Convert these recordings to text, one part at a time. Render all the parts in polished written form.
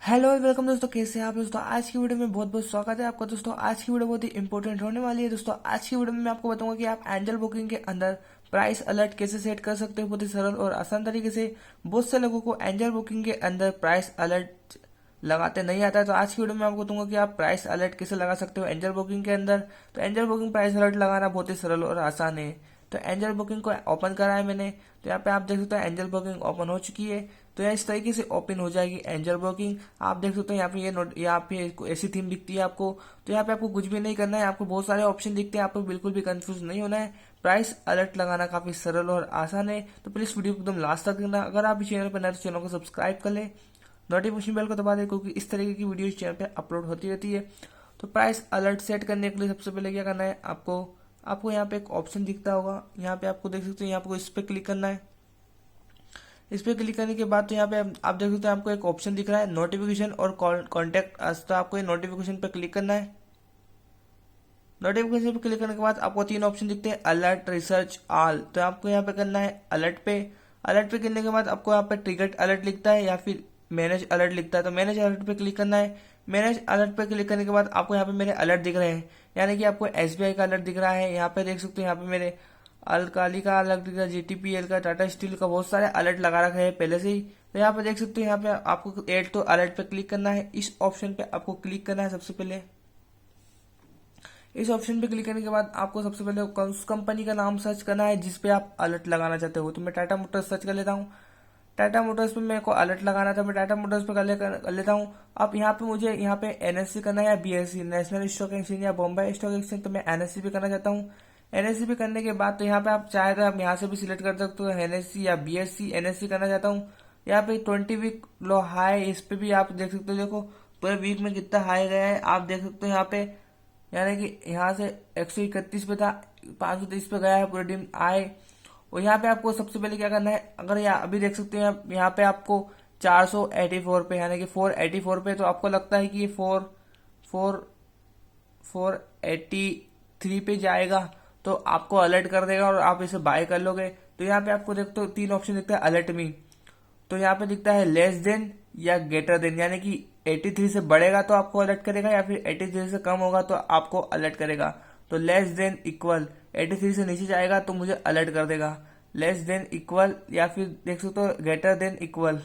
Hello welcome दोस्तों, कैसे हैं आप दोस्तों। आज की वीडियो में बहुत बहुत स्वागत है आपका दोस्तों। आज की वीडियो बहुत ही इंपॉर्टेंट होने वाली है दोस्तों। आज की वीडियो में मैं आपको बताऊंगा कि आप एंजल बुकिंग के अंदर प्राइस अलर्ट कैसे सेट कर सकते हो बहुत ही सरल और आसान तरीके से। बहुत से लोगों को एंजल बुकिंग के अंदर प्राइस अलर्ट लगाते नहीं आता है, तो आज की वीडियो में आपको बताऊंगा कि आप प्राइस अलर्ट कैसे लगा सकते हो एंजल बुकिंग के अंदर। तो एंजल बुकिंग प्राइस अलर्ट लगाना बहुत ही सरल और आसान है। तो एंजल बुकिंग को ओपन करा है मैंने, तो यहाँ पे आप देख सकते हो एंजल बुकिंग ओपन हो चुकी है। तो यहाँ इस तरीके से ओपन हो जाएगी एंजल बुकिंग। आप देख सकते हो यहाँ पे यहाँ पे ऐसी थीम दिखती है आपको। तो यहाँ पे आपको कुछ भी नहीं करना है, आपको बहुत सारे ऑप्शन दिखते हैं, आपको बिल्कुल भी कंफ्यूज नहीं होना है। प्राइस अलर्ट लगाना काफी सरल और आसान है। तो प्लीज वीडियो को एकदम लास्ट तक देखना। अगर आप इस चैनल पर नए तो चैनल को सब्सक्राइब कर ले, नोटिफिकेशन बेल को दबा दे, क्योंकि इस तरीके की वीडियो इस चैनल पे अपलोड होती रहती है। तो प्राइस अलर्ट सेट करने के लिए सबसे पहले क्या करना है, आपको आपको यहाँ पे एक ऑप्शन दिखता होगा। यहाँ पे आपको देख सकते हो, यहाँ पे इस पे क्लिक करना है। इस पे क्लिक करने के बाद तो यहाँ पे आप देख सकते हैं, आपको एक ऑप्शन दिख रहा है नोटिफिकेशन और कॉन्टेक्ट अस। तो आपको ये नोटिफिकेशन पे क्लिक करना है। नोटिफिकेशन पे क्लिक करने के बाद आपको तीन ऑप्शन दिखते हैं, अलर्ट, रिसर्च, ऑल। तो आपको यहाँ पे करना है अलर्ट पे। अलर्ट पे करने के बाद आपको यहाँ पे ट्रिगर्ड अलर्ट लिखता है या फिर मैनेज अलर्ट लिखता है। तो मैनेज अलर्ट पे क्लिक करना है। मैनेज अलर्ट पे क्लिक करने के बाद आपको यहाँ पे मेरे अलर्ट दिख रहे हैं, यानी कि आपको एसबीआई का अलर्ट दिख रहा है। यहाँ पे देख सकते हो, यहाँ पे मेरे अल्काली का अलर्ट दिख रहा है, जीटीपीएल का, टाटा स्टील का, बहुत सारे अलर्ट लगा रखे हैं पहले से ही। तो यहाँ पे देख सकते हो, यहाँ पे आपको एड टू अलर्ट पे क्लिक करना है। इस ऑप्शन पे आपको क्लिक करना है सबसे पहले। इस ऑप्शन पे क्लिक करने के बाद आपको सबसे पहले उस कंपनी का नाम सर्च करना है जिस पे आप अलर्ट लगाना चाहते हो। तो मैं टाटा मोटर्स सर्च कर लेता हूँ। टाटा मोटर्स पे मेरे को अलर्ट लगाना था, मैं टाटा मोटर्स पे कर लेता हूँ। अब यहाँ पे मुझे यहाँ पे एनएससी करना है या बीएससी, नेशनल स्टॉक एक्सचेंज या बॉम्बे स्टॉक एक्सचेंज। तो मैं एनएससी पे करना चाहता हूँ। एनएससी पे करने के बाद तो यहाँ पे आप चाहे तो आप यहाँ से भी सिलेक्ट कर सकते हो, एनएससी या बीएससी। एनएससी करना चाहता हूँ। यहाँ पे 20 वीक लो हाई, इस पे भी आप देख सकते हो। देखो पूरे वीक में कितना हाई गया है आप देख सकते हो यहाँ पे, यानी कि यहाँ से 131 पे था, 530 पे गया है पूरे दिन आए। और यहाँ पे आपको सबसे पहले क्या करना है, अगर यहाँ अभी देख सकते हैं यहाँ पे आपको 484 पे, यानी कि 484 पे। तो आपको लगता है कि ये 483 पे जाएगा, तो आपको अलर्ट कर देगा और आप इसे बाय कर लोगे। तो यहाँ पे आपको देखते हो तीन ऑप्शन दिखता है अलर्ट मी। तो यहाँ पे दिखता है लेस देन या ग्रेटर देन, यानी कि 83 से बढ़ेगा तो आपको अलर्ट करेगा, या फिर 83 से कम होगा तो आपको अलर्ट करेगा। तो लेस देन इक्वल, 83 से नीचे जाएगा तो मुझे अलर्ट कर देगा। लेस देन इक्वल, या फिर देख सकते हो greater than equal.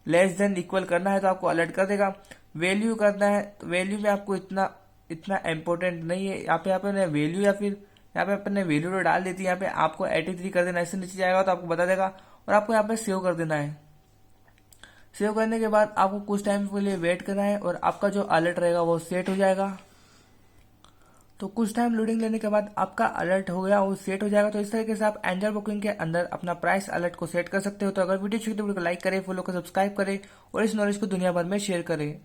Less than equal करना है तो आपको अलर्ट कर देगा। वैल्यू करना है तो वैल्यू में आपको इतना इतना इम्पोर्टेंट नहीं है। यहाँ पे आपने वैल्यू या फिर यहाँ पे अपने वैल्यू तो डाल देती है, यहाँ पे आपको 83 कर देना। इससे नीचे जाएगा तो आपको बता देगा और आपको यहाँ पे सेव कर देना है। सेव करने के बाद आपको कुछ टाइम के लिए वेट करना है और आपका जो अलर्ट रहेगा वो सेट हो जाएगा। तो कुछ टाइम लोडिंग लेने के बाद आपका अलर्ट हो गया, वो सेट हो जाएगा। तो इस तरीके से आप एंजल बुकिंग के अंदर अपना प्राइस अलर्ट को सेट कर सकते हो। तो अगर वीडियो अच्छी लगी तो लाइक करें, फॉलो करें, सब्सक्राइब करें और इस नॉलेज को दुनिया भर में शेयर करें।